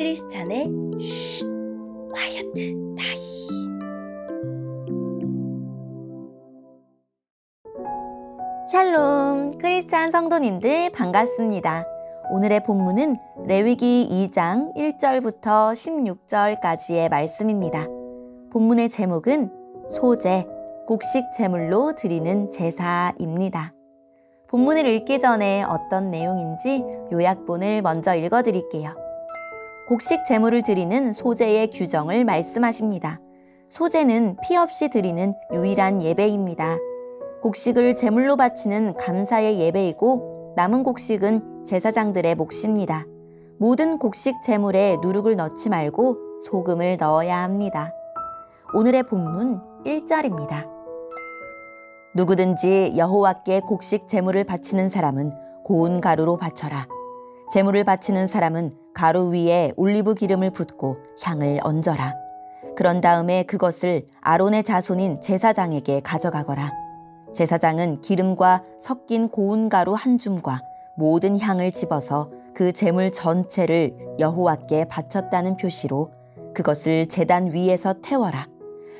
크리스찬의 쉿 콰이어트 타임. 샬롬, 크리스찬 성도님들 반갑습니다. 오늘의 본문은 레위기 2장 1절부터 16절까지의 말씀입니다. 본문의 제목은 소제, 곡식 제물로 드리는 제사입니다. 본문을 읽기 전에 어떤 내용인지 요약본을 먼저 읽어드릴게요. 곡식 제물을 드리는 소제의 규정을 말씀하십니다. 소제는 피 없이 드리는 유일한 예배입니다. 곡식을 제물로 바치는 감사의 예배이고 남은 곡식은 제사장들의 몫입니다. 모든 곡식 제물에 누룩을 넣지 말고 소금을 넣어야 합니다. 오늘의 본문 1절입니다. 누구든지 여호와께 곡식 제물을 바치는 사람은 고운 가루로 바쳐라. 제물을 바치는 사람은 가루 위에 올리브 기름을 붓고 향을 얹어라. 그런 다음에 그것을 아론의 자손인 제사장에게 가져가거라. 제사장은 기름과 섞인 고운 가루 한 줌과 모든 향을 집어서 그 제물 전체를 여호와께 바쳤다는 표시로 그것을 제단 위에서 태워라.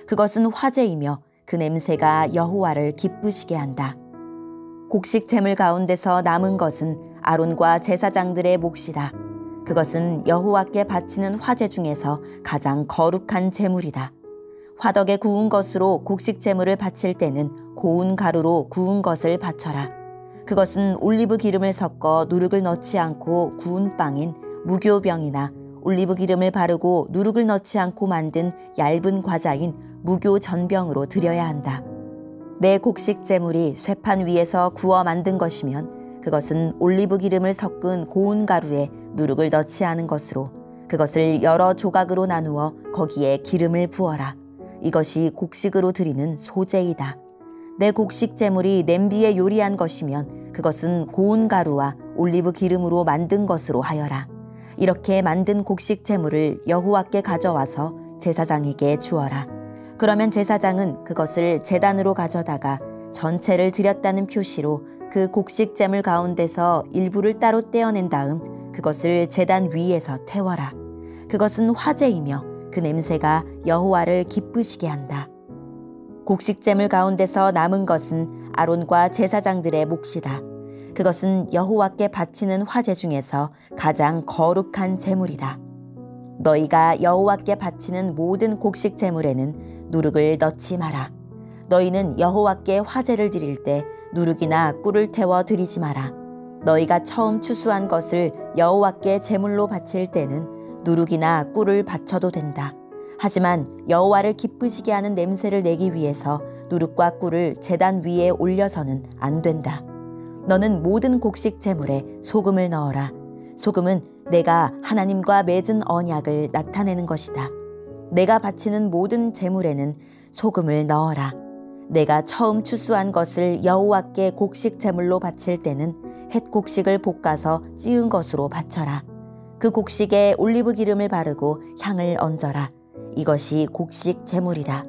그것은 화제이며 그 냄새가 여호와를 기쁘시게 한다. 곡식 제물 가운데서 남은 것은 아론과 제사장들의 몫이다. 그것은 여호와께 바치는 화제 중에서 가장 거룩한 제물이다. 화덕에 구운 것으로 곡식 제물을 바칠 때는 고운 가루로 구운 것을 바쳐라. 그것은 올리브 기름을 섞어 누룩을 넣지 않고 구운 빵인 무교병이나 올리브 기름을 바르고 누룩을 넣지 않고 만든 얇은 과자인 무교 전병으로 드려야 한다. 내 곡식 제물이 쇠판 위에서 구워 만든 것이면 그것은 올리브 기름을 섞은 고운 가루에 누룩을 넣지 않은 것으로 그것을 여러 조각으로 나누어 거기에 기름을 부어라. 이것이 곡식으로 드리는 소제이다. 내 곡식 제물이 냄비에 요리한 것이면 그것은 고운 가루와 올리브 기름으로 만든 것으로 하여라. 이렇게 만든 곡식 제물을 여호와께 가져와서 제사장에게 주어라. 그러면 제사장은 그것을 제단으로 가져다가 전체를 드렸다는 표시로 그 곡식 제물 가운데서 일부를 따로 떼어낸 다음 그것을 제단 위에서 태워라. 그것은 화제이며 그 냄새가 여호와를 기쁘시게 한다. 곡식 제물 가운데서 남은 것은 아론과 제사장들의 몫이다. 그것은 여호와께 바치는 화제 중에서 가장 거룩한 제물이다. 너희가 여호와께 바치는 모든 곡식 제물에는 누룩을 넣지 마라. 너희는 여호와께 화제를 드릴 때 누룩이나 꿀을 태워 드리지 마라. 너희가 처음 추수한 것을 여호와께 제물로 바칠 때는 누룩이나 꿀을 바쳐도 된다. 하지만 여호와를 기쁘시게 하는 냄새를 내기 위해서 누룩과 꿀을 제단 위에 올려서는 안 된다. 너는 모든 곡식 제물에 소금을 넣어라. 소금은 내가 하나님과 맺은 언약을 나타내는 것이다. 내가 바치는 모든 제물에는 소금을 넣어라. 내가 처음 추수한 것을 여호와께 곡식 제물로 바칠 때는 햇 곡식을 볶아서 찌은 것으로 바쳐라. 그 곡식에 올리브 기름을 바르고 향을 얹어라. 이것이 곡식 제물이다.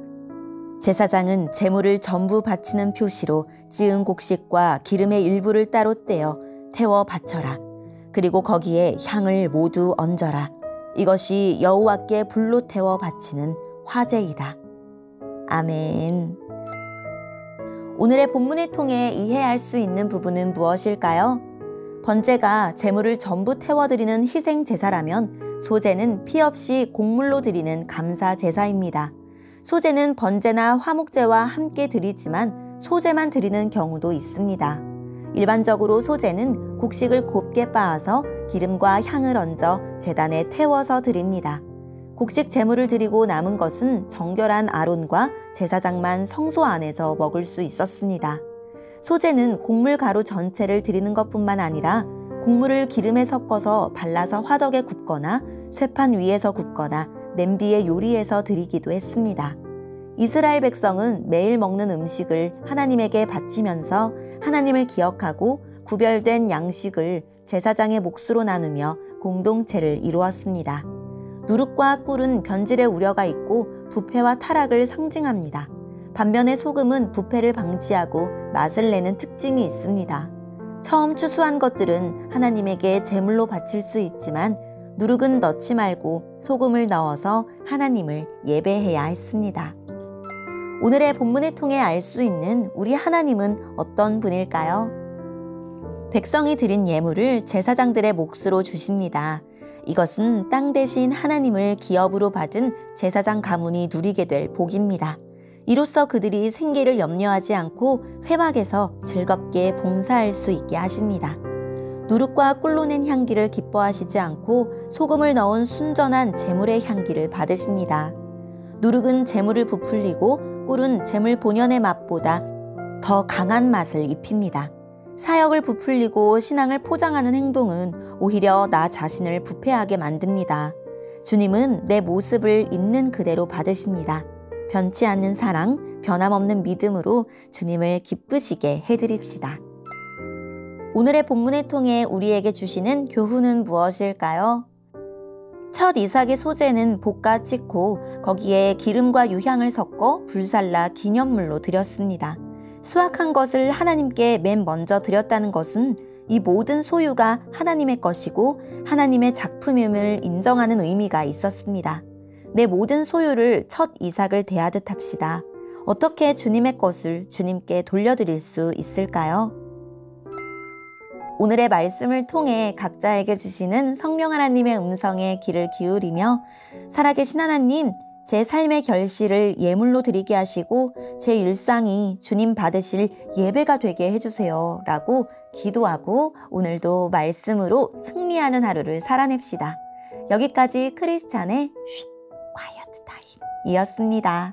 제사장은 제물을 전부 바치는 표시로 찌은 곡식과 기름의 일부를 따로 떼어 태워 바쳐라. 그리고 거기에 향을 모두 얹어라. 이것이 여호와께 불로 태워 바치는 화제이다. 아멘. 오늘의 본문을 통해 이해할 수 있는 부분은 무엇일까요? 번제가 제물을 전부 태워드리는 희생 제사라면 소제는 피 없이 곡물로 드리는 감사 제사입니다. 소제는 번제나 화목제와 함께 드리지만 소제만 드리는 경우도 있습니다. 일반적으로 소제는 곡식을 곱게 빻아서 기름과 향을 얹어 제단에 태워서 드립니다. 곡식 제물을 드리고 남은 것은 정결한 아론과 제사장만 성소 안에서 먹을 수 있었습니다. 소제는 곡물 가루 전체를 드리는 것뿐만 아니라 곡물을 기름에 섞어서 발라서 화덕에 굽거나 쇠판 위에서 굽거나 냄비에 요리해서 드리기도 했습니다. 이스라엘 백성은 매일 먹는 음식을 하나님에게 바치면서 하나님을 기억하고 구별된 양식을 제사장의 몫으로 나누며 공동체를 이루었습니다. 누룩과 꿀은 변질의 우려가 있고 부패와 타락을 상징합니다. 반면에 소금은 부패를 방지하고 맛을 내는 특징이 있습니다. 처음 추수한 것들은 하나님에게 제물로 바칠 수 있지만 누룩은 넣지 말고 소금을 넣어서 하나님을 예배해야 했습니다. 오늘의 본문을 통해 알 수 있는 우리 하나님은 어떤 분일까요? 백성이 드린 예물을 제사장들의 몫으로 주십니다. 이것은 땅 대신 하나님을 기업으로 받은 제사장 가문이 누리게 될 복입니다. 이로써 그들이 생계를 염려하지 않고 회막에서 즐겁게 봉사할 수 있게 하십니다. 누룩과 꿀로 낸 향기를 기뻐하시지 않고 소금을 넣은 순전한 제물의 향기를 받으십니다. 누룩은 제물을 부풀리고 꿀은 제물 본연의 맛보다 더 강한 맛을 입힙니다. 사역을 부풀리고 신앙을 포장하는 행동은 오히려 나 자신을 부패하게 만듭니다. 주님은 내 모습을 있는 그대로 받으십니다. 변치 않는 사랑, 변함없는 믿음으로 주님을 기쁘시게 해드립시다. 오늘의 본문을 통해 우리에게 주시는 교훈은 무엇일까요? 첫 이삭의 소재는 볶아 찍고 거기에 기름과 유향을 섞어 불살라 기념물로 드렸습니다. 수확한 것을 하나님께 맨 먼저 드렸다는 것은 이 모든 소유가 하나님의 것이고 하나님의 작품임을 인정하는 의미가 있었습니다. 내 모든 소유를 첫 이삭을 대하듯 합시다. 어떻게 주님의 것을 주님께 돌려드릴 수 있을까요? 오늘의 말씀을 통해 각자에게 주시는 성령 하나님의 음성에 귀를 기울이며 살아계신 하나님, 제 삶의 결실을 예물로 드리게 하시고 제 일상이 주님 받으실 예배가 되게 해주세요 라고 기도하고 오늘도 말씀으로 승리하는 하루를 살아냅시다. 여기까지 크리스찬의 쉿 콰이어트 타임이었습니다.